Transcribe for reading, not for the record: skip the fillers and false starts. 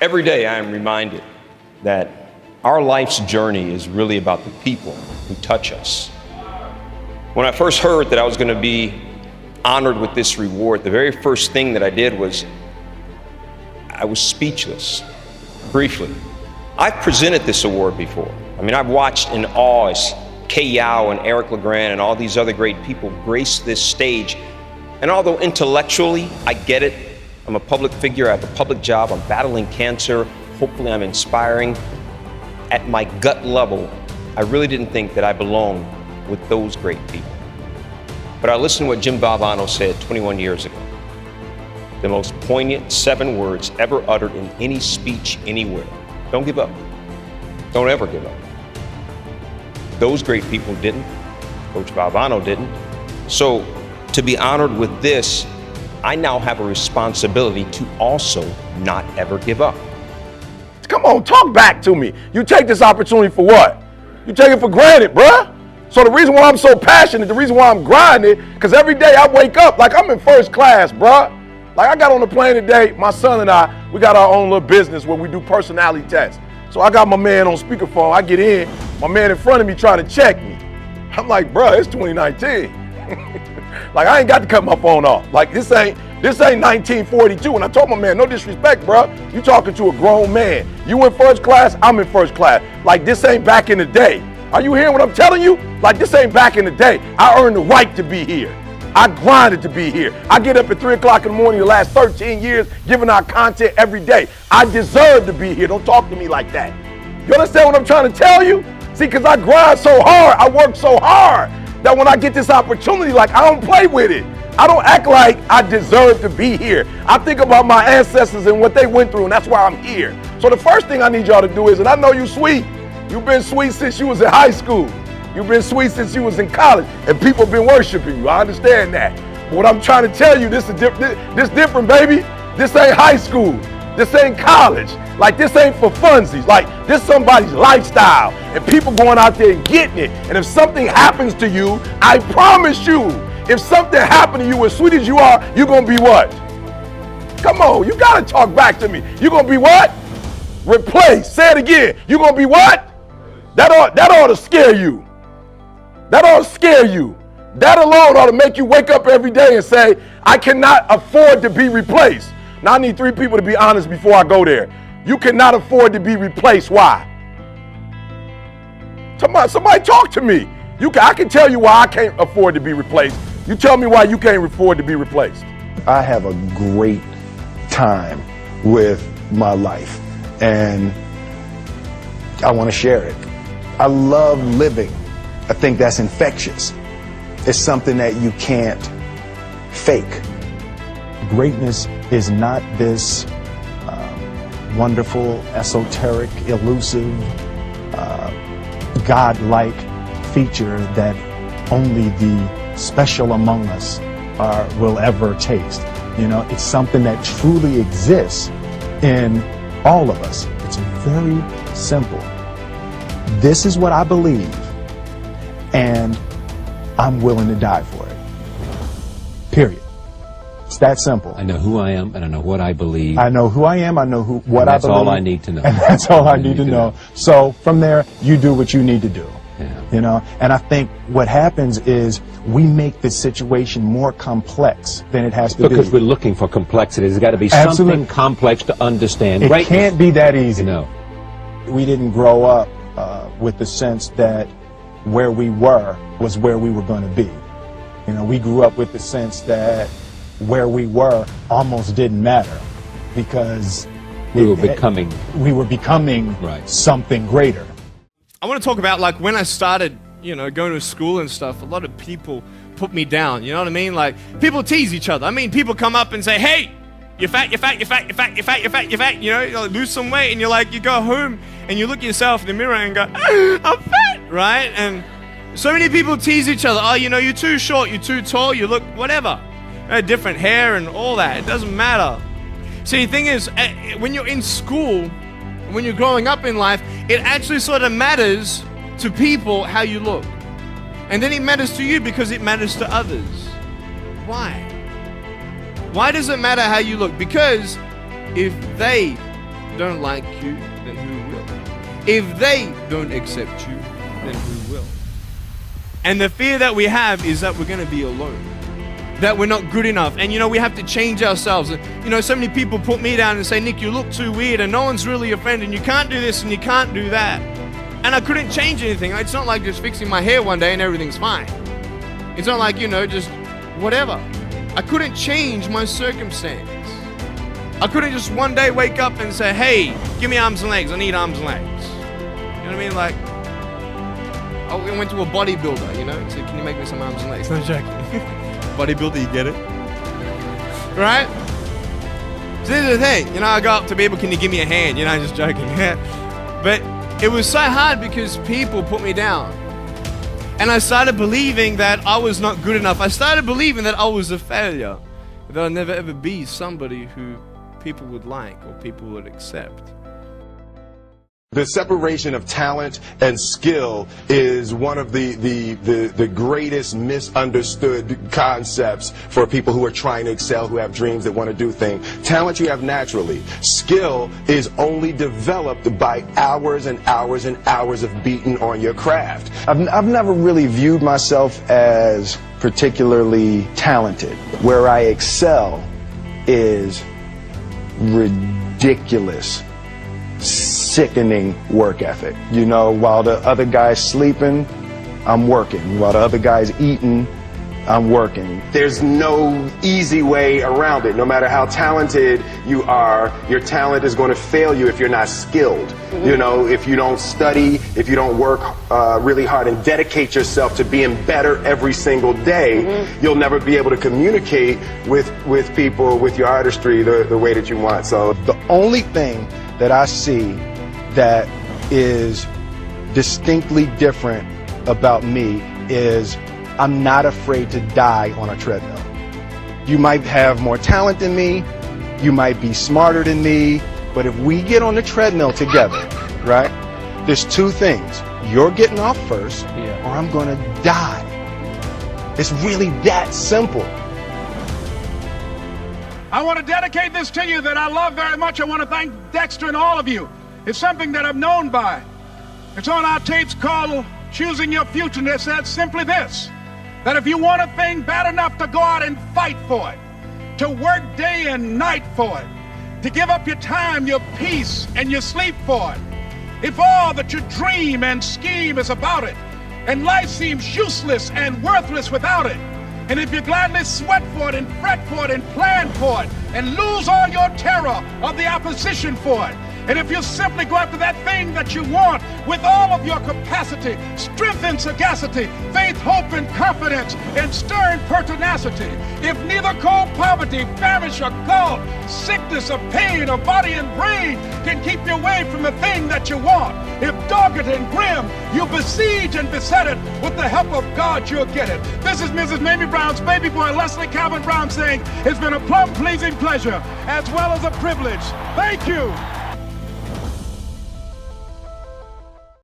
Every day I am reminded that our life's journey is really about the people who touch us. When I first heard that I was going to be honored with this reward, the very first thing that I did was I was speechless, briefly. I've presented this award before. I mean, I've watched in awe as Kay Yao and Eric LeGrand and all these other great people grace this stage. And although intellectually I get it, I'm a public figure, I have a public job, I'm battling cancer, hopefully I'm inspiring. At my gut level, I really didn't think that I belonged with those great people. But I listened to what Jim Valvano said 21 years ago. The most poignant 7 words ever uttered in any speech anywhere. Don't give up. Don't ever give up. Those great people didn't. Coach Valvano didn't. So to be honored with this, I now have a responsibility to also not ever give up. Come on, talk back to me. You take this opportunity for what? You take it for granted, bruh. So the reason why I'm so passionate, the reason why I'm grinding, because every day I wake up like I'm in first class, bruh. Like I got on the plane today, my son and I, we got our own little business where we do personality tests. So I got my man on speakerphone, I get in, my man in front of me trying to check me. I'm like, bruh, it's 2019. Like I ain't got to cut my phone off. Like this ain't 1942. And I told my man, no disrespect, bro. You talking to a grown man. You in first class, I'm in first class. Like this ain't back in the day. Are you hearing what I'm telling you? Like this ain't back in the day. I earned the right to be here. I grinded to be here. I get up at 3 o'clock in the morning the last 13 years, giving out content every day. I deserve to be here. Don't talk to me like that. You understand what I'm trying to tell you? See, because I grind so hard, I work so hard, that when I get this opportunity, like I don't play with it. I don't act like I deserve to be here. I think about my ancestors and what they went through, and that's why I'm here. So the first thing I need y'all to do is, and I know you sweet. You've been sweet since you was in high school. You've been sweet since you was in college, and people been worshiping you. I understand that. But what I'm trying to tell you, this different, baby. This ain't high school. This ain't college. Like this ain't for funsies. Like this somebody's lifestyle, and people going out there and getting it. And if something happens to you, I promise you, if something happened to you, as sweet as you are, you're gonna be what? Come on, you gotta talk back to me. You're gonna be what? Replaced. Say it again. You're gonna be what? That ought to scare you. That ought to scare you. That alone ought to make you wake up every day and say, I cannot afford to be replaced. Now I need 3 people to be honest before I go there. You cannot afford to be replaced. Why? Somebody talk to me. I can tell you why I can't afford to be replaced. You tell me why you can't afford to be replaced. I have a great time with my life, and I want to share it. I love living. I think that's infectious. It's something that you can't fake. Greatness is not this wonderful, esoteric, elusive, God-like feature that only the special among us will ever taste. You know, it's something that truly exists in all of us. It's very simple. This is what I believe, and I'm willing to die for it. Period. It's that simple. I know who I am, and I know what I believe. I know who I am, I know what I believe. That's all I need to know. And that's all I need to know. So from there, you do what you need to do. Yeah. You know, and I think what happens is we make the situation more complex than it has to be. Because we're looking for complexity. There's got to be something complex to understand. It can't be that easy. No. We didn't grow up with the sense that where we were was where we were going to be. You know, we grew up with the sense that where we were almost didn't matter because we were becoming right. Something greater. I want to talk about like when I started, going to school and stuff, a lot of people put me down, you know what I mean? Like people tease each other. I mean, people come up and say, hey, you're fat, you're fat, you're fat, you're fat, you're fat, you're fat, you're fat, you like, lose some weight, and you go home and you look at yourself in the mirror and go, I'm fat, right? And so many people tease each other. Oh, you're too short, you're too tall, you look whatever. Different hair and all that, it doesn't matter. See, the thing is, when you're in school, when you're growing up in life, it actually sort of matters to people how you look. And then it matters to you because it matters to others. Why? Why does it matter how you look? Because if they don't like you, then who will? If they don't accept you, then who will? And the fear that we have is that we're going to be alone, that we're not good enough. And, we have to change ourselves. So many people put me down and say, Nick, you look too weird and no one's really your friend and you can't do this and you can't do that. And I couldn't change anything. It's not like just fixing my hair one day and everything's fine. It's not like, just whatever. I couldn't change my circumstance. I couldn't just one day wake up and say, hey, give me arms and legs. I need arms and legs. You know what I mean? Like, I went to a bodybuilder, said, can you make me some arms and legs? No joking. Bodybuilder, you get it? Right? So this is the thing, I go up to people, can you give me a hand? I'm just joking. But it was so hard because people put me down. And I started believing that I was not good enough. I started believing that I was a failure. That I'd never ever be somebody who people would like or people would accept. The separation of talent and skill is one of the greatest misunderstood concepts for people who are trying to excel, who have dreams that want to do things. Talent you have naturally. Skill is only developed by hours and hours and hours of beating on your craft. I've never really viewed myself as particularly talented. Where I excel is ridiculous, sickening work ethic. While the other guy's sleeping, I'm working. While the other guy's eating, I'm working. There's no easy way around it. No matter how talented you are, your talent is going to fail you if you're not skilled. If you don't study, if you don't work really hard and dedicate yourself to being better every single day, you'll never be able to communicate with people, with your artistry, the way that you want. So the only thing that I see that is distinctly different about me is I'm not afraid to die on a treadmill. You might have more talent than me, you might be smarter than me, but if we get on the treadmill together, right, there's two things. You're getting off first, or I'm gonna die. It's really that simple. I want to dedicate this to you that I love very much. I want to thank Dexter and all of you. It's something that I'm known by. It's on our tapes called Choosing Your Future, and it says simply this, that if you want a thing bad enough to go out and fight for it, to work day and night for it, to give up your time, your peace, and your sleep for it, if all that you dream and scheme is about it, and life seems useless and worthless without it, and if you gladly sweat for it and fret for it and plan for it and lose all your terror of the opposition for it, and if you simply go after that thing that you want with all of your capacity, strength and sagacity, faith, hope and confidence, and stern pertinacity, if neither cold poverty, famish or gulf, sickness or pain or body and brain can keep you away from the thing that you want, if dogged and grim, you besiege and beset it, with the help of God you'll get it. This is Mrs. Mamie Brown's baby boy, Leslie Calvin Brown, saying, it's been a plumb pleasing pleasure, as well as a privilege. Thank you.